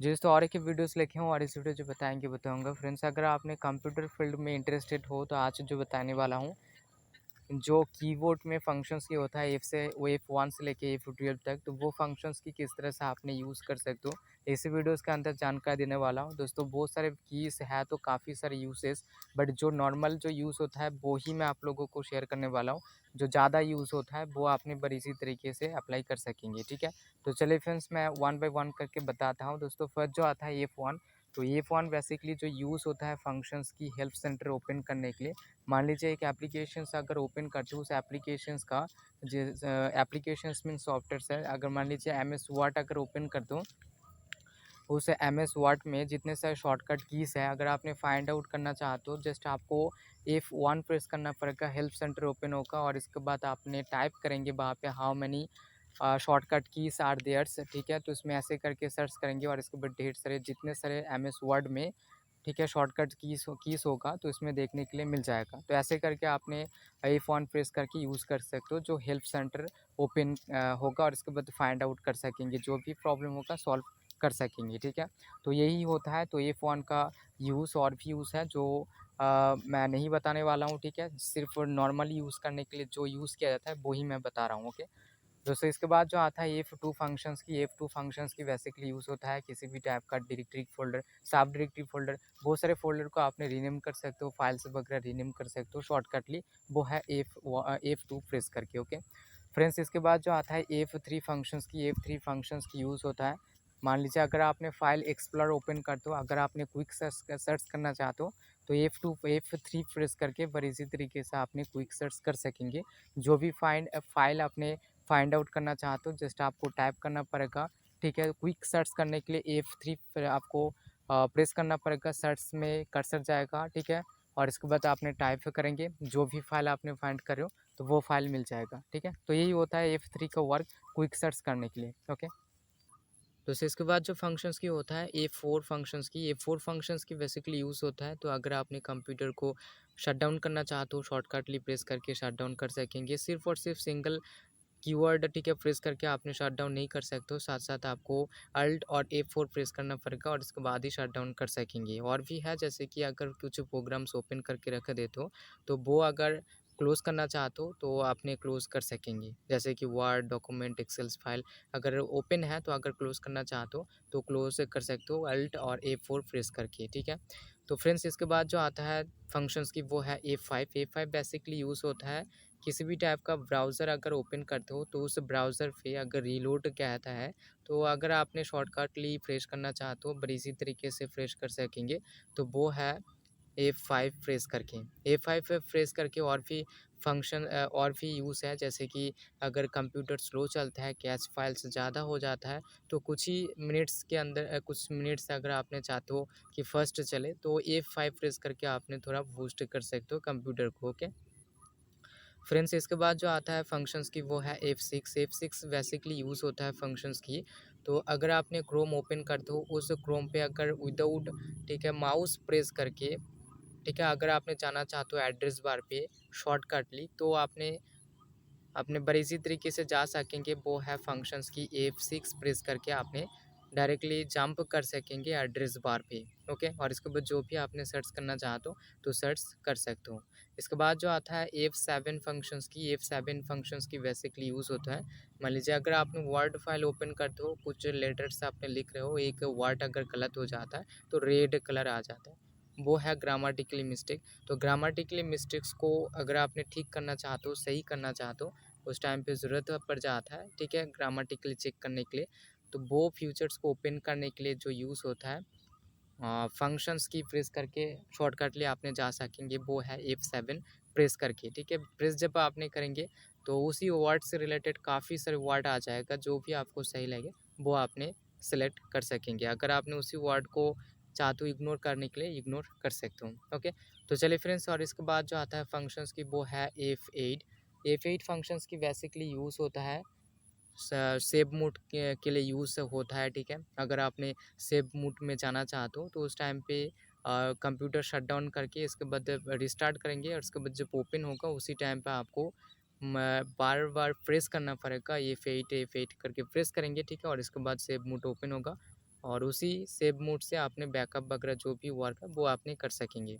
जी दोस्तों, और एक वीडियोस लेके हूँ और इस वीडियो जो बताऊँगा फ्रेंड्स, अगर आपने कंप्यूटर फील्ड में इंटरेस्टेड हो तो आज जो बताने वाला हूँ, जो कीबोर्ड में फंक्शंस की होता है F1 से लेके F12 तक, तो वो फंक्शंस की किस तरह से आपने यूज़ कर सकते हो, इसी वीडियोस के अंदर जानकारी देने वाला हूँ। दोस्तों बहुत सारे कीज़ है तो काफ़ी सारे यूसेस, बट जो नॉर्मल जो यूज़ होता है वो ही मैं आप लोगों को शेयर करने वाला हूँ। जो ज़्यादा यूज़ होता है वो आपने बड़ी इसी तरीके से अप्लाई कर सकेंगे, ठीक है। तो चलिए फ्रेंड्स, मैं वन बाय वन करके बताता हूँ। दोस्तों फर्स्ट जो आता है F1, तो F1 बेसिकली जो यूज़ होता है फंक्शंस की हेल्प सेंटर ओपन करने के लिए। मान लीजिए एक एप्लीकेशंस अगर ओपन करते हो, उस एप्लीकेशंस का एप्लीकेशंस मीन सॉफ्टवेयर है। अगर मान लीजिए एमएस वर्ड अगर ओपन करते हो, उस एमएस वर्ड में जितने सारे शॉर्टकट कीज़ है, अगर आपने फाइंड आउट करना चाहते हो, जस्ट आपको F1 प्रेस करना पड़ेगा, हेल्प सेंटर ओपन होगा और इसके बाद आपने टाइप करेंगे वहाँ पे how many shortcut keys are there's, ठीक है। तो इसमें ऐसे करके सर्च करेंगे और इसके बाद ढेर सारे जितने सारे एमएस वर्ड में, ठीक है, शॉर्टकट कीज़ होगा तो इसमें देखने के लिए मिल जाएगा। तो ऐसे करके आपने F1 प्रेस करके यूज़ कर सकते हो, जो हेल्प सेंटर ओपन होगा और इसके बाद फाइंड आउट कर सकेंगे, जो भी प्रॉब्लम होगा सॉल्व कर सकेंगे, ठीक है। तो यही होता है। तो F1 का यूज़ और भी यूज़ है जो मैं नहीं बताने वाला हूँ, ठीक है। सिर्फ नॉर्मली यूज़ करने के लिए जो यूज़ किया जाता है वो ही मैं बता रहा हूँ, ओके। दोस्तों इसके बाद जो आता है F2 फंक्शंस की बेसिकली यूज़ होता है किसी भी टाइप का डायरेक्टरी फ़ोल्डर, सब डायरेक्टरी फ़ोल्डर, बहुत सारे फ़ोल्डर को आपने रीनेम कर सकते हो, फाइल्स वगैरह रीनेम कर सकते हो शॉर्टकटली, वो है F2 प्रेस करके, ओके। फ्रेंड्स इसके बाद जो आता है F3 फंक्शंस की यूज़ होता है। मान लीजिए अगर आपने फाइल एक्सप्लोरर ओपन करते हो, अगर आपने क्विक सर्च करना चाहते हो, तो F3 प्रेस करके बड़ी इसी तरीके से आपने क्विक सर्च कर सकेंगे। जो भी फाइल आपने फाइंड आउट करना चाहते हो, जस्ट आपको टाइप करना पड़ेगा, ठीक है। क्विक सर्च करने के लिए F3 फिर आपको प्रेस करना पड़ेगा, सर्च में कर्सर जाएगा, ठीक है। और इसके बाद आपने टाइप करेंगे, जो भी फाइल आपने फाइंड कर रहे हो तो वो फाइल मिल जाएगा, ठीक है। तो यही होता है F3 का वर्क क्विक सर्च करने के लिए, ओके। तो फिर इसके बाद जो फंक्शंस की होता है ए फोर फंक्शंस की बेसिकली यूज़ होता है। तो अगर आपने कंप्यूटर को शट डाउन करना चाहते हो, शॉर्टकटली प्रेस करके शट डाउन कर सकेंगे, सिर्फ और सिर्फ सिंगल कीवर्ड, ठीक है, प्रेस करके आपने शट डाउन नहीं कर सकते हो, साथ साथ आपको अल्ट और F4 प्रेस करना पड़ेगा और इसके बाद ही शट डाउन कर सकेंगे। और भी है, जैसे कि अगर कुछ प्रोग्राम्स ओपन करके रख देते हो तो वो अगर क्लोज़ करना चाहते हो तो आपने क्लोज़ कर सकेंगे, जैसे कि वर्ड डॉक्यूमेंट एक्सेल्स फाइल अगर ओपन है तो अगर क्लोज़ करना चाहते हो तो क्लोज़ कर सकते हो अल्ट और F4 प्रेस करके, ठीक है। तो फ्रेंड्स इसके बाद जो आता है फंक्शंस की, वो है A5 बेसिकली यूज़ होता है किसी भी टाइप का ब्राउज़र अगर ओपन करते हो तो उस ब्राउज़र पे अगर रीलोड कहता है, तो अगर आपने शॉर्टकटली फ्रेश करना चाहते हो बड़ी इसी तरीके से फ्रेश कर सकेंगे, तो वो है A5 प्रेस करके। A5 पे प्रेस करके और भी और भी यूज़ है, जैसे कि अगर कंप्यूटर स्लो चलता है, कैश फाइल्स ज़्यादा हो जाता है, तो कुछ ही मिनट्स के अंदर कुछ मिनट्स अगर आपने चाहते हो कि फर्स्ट चले, तो A5 प्रेस करके आपने थोड़ा बूस्ट कर सकते हो कंप्यूटर को, ओके। फ्रेंड्स इसके बाद जो आता है फंक्शंस की, वो है F6 बेसिकली यूज़ होता है फंक्शंस की। तो अगर आपने क्रोम ओपन करते हो, उस क्रोम पे अगर विदाउट, ठीक है, माउस प्रेस करके, ठीक है, अगर आपने जाना चाहते हो एड्रेस बार पे शॉर्टकटली, तो आपने अपने बड़े इसी तरीके से जा सकेंगे, वो है फंक्शंस की F6 प्रेस करके आपने डायरेक्टली जंप कर सकेंगे एड्रेस बार पे, ओके। और इसके बाद जो भी आपने सर्च करना चाहते हो तो सर्च कर सकते हो। इसके बाद जो आता है F7 फंक्शंस की बेसिकली यूज़ होता है। मान लीजिए अगर आपने वर्ड फाइल ओपन करते हो, कुछ लेटर्स आपने लिख रहे हो, एक वर्ड अगर गलत हो जाता है तो रेड कलर आ जाता है, वो है ग्रामेटिकली मिस्टेक। तो ग्रामेटिकली मिस्टेक्स को अगर आपने ठीक करना चाहते हो, सही करना चाहते हो, उस टाइम पे ज़रूरत पड़ जाता है, ठीक है, ग्रामेटिकली चेक करने के लिए। तो वो फ्यूचर्स को ओपन करने के लिए जो यूज़ होता है फंक्शंस की प्रेस करके शॉर्टकटली आपने जा सकेंगे, वो है F7 प्रेस करके, ठीक है। प्रेस जब आपने करेंगे तो उसी वर्ड से रिलेटेड काफ़ी सारे वर्ड आ जाएगा, जो भी आपको सही लगे वो आपने सेलेक्ट कर सकेंगे। अगर आपने उसी वर्ड को चाहते हो इग्नोर करने के लिए, इग्नोर कर सकते हो, ओके। तो चलिए फ्रेंड्स, और इसके बाद जो आता है फंक्शंस की, वो है F8 फंक्शंस की बेसिकली यूज़ होता है सेव मोड के लिए यूज़ होता है, ठीक है। अगर आपने सेव मोड में जाना चाहते हो तो उस टाइम पे कंप्यूटर शट डाउन करके इसके बाद रिस्टार्ट करेंगे और उसके बाद जब ओपन होगा उसी टाइम पे आपको बार बार प्रेस करना पड़ेगा, F8 करके प्रेस करेंगे, ठीक है। और इसके बाद सेव मोड ओपन होगा और उसी सेव मोड से आपने बैकअप वगैरह जो भी वर्क है वो आपने कर सकेंगे।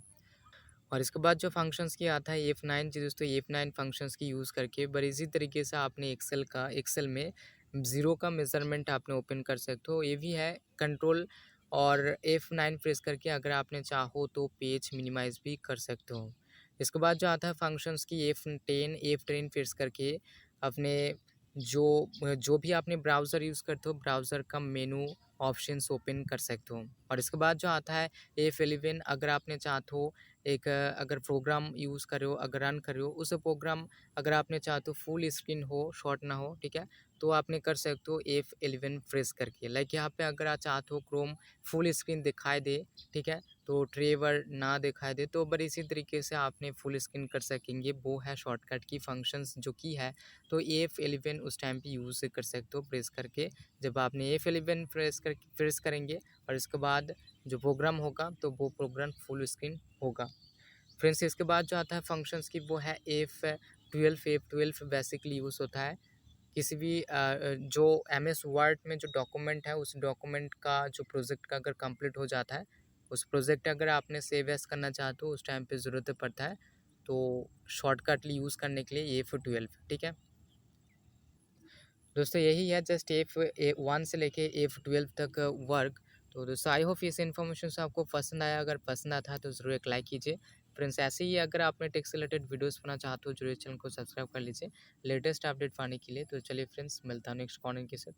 और इसके बाद जो फंक्शंस की आता है F9 जी दोस्तों, F9 फंक्शंस की यूज़ करके बड़ी इजी तरीके से आपने एक्सेल में ज़ीरो का मेज़रमेंट आपने ओपन कर सकते हो। ये भी है कंट्रोल और F9 प्रेस करके अगर आपने चाहो तो पेज मिनिमाइज़ भी कर सकते हो। इसके बाद जो आता है फंक्शंस की F10 प्रेस करके अपने जो भी आपने ब्राउज़र यूज़ करते हो, ब्राउज़र का मेनू ऑप्शंस ओपन कर सकते हो। और इसके बाद जो आता है F11, अगर आपने चाहते हो अगर प्रोग्राम यूज़ कर रहे हो, अगर रन कर रहे हो, उस प्रोग्राम अगर आपने चाहे तो फुल स्क्रीन हो, शॉर्ट ना हो, ठीक है? तो आपने कर सकते हो F11 प्रेस करके। लाइक यहाँ पे अगर आप चाहते हो क्रोम फुल स्क्रीन दिखाई दे, ठीक है? तो ट्रेवर ना दिखाई दे, तो बड़ी इसी तरीके से आपने फुल स्क्रीन कर सकेंगे। वो है शॉर्टकट की फंक्शंस जो की है, तो F11 उस टाइम पे यूज़ कर सकते हो प्रेस करके। जब आपने F11 प्रेस करेंगे और इसके बाद जो प्रोग्राम होगा, तो वो प्रोग्राम फुल स्क्रीन होगा। फ्रेंड्स इसके बाद जो आता है फंक्शंस की वो है F12 बेसिकली यूज़ होता है किसी भी जो एमएस वर्ड में जो डॉक्यूमेंट है उस डॉक्यूमेंट का जो प्रोजेक्ट का अगर कंप्लीट हो जाता है, उस प्रोजेक्ट अगर आपने सेव एज़ करना चाहते हो उस टाइम पे ज़रूरत पड़ता है, तो शॉर्टकटली यूज़ करने के लिए F12, ठीक है? दोस्तों यही है जस्ट F1 से लेके F12 तक वर्क। तो दोस्तों आई होप इस इन्फॉर्मेशन से आपको पसंद आया, अगर पसंद आता है तो ज़रूर एक लाइक कीजिए। फ्रेंड्स ऐसे ही अगर आपने टेक से रिलेटेड वीडियोस पाना चाहते हो जरूर चैनल को सब्सक्राइब कर लीजिए लेटेस्ट अपडेट पाने के लिए। तो चलिए फ्रेंड्स मिलता हूँ नेक्स्ट कॉन्टेंट के साथ।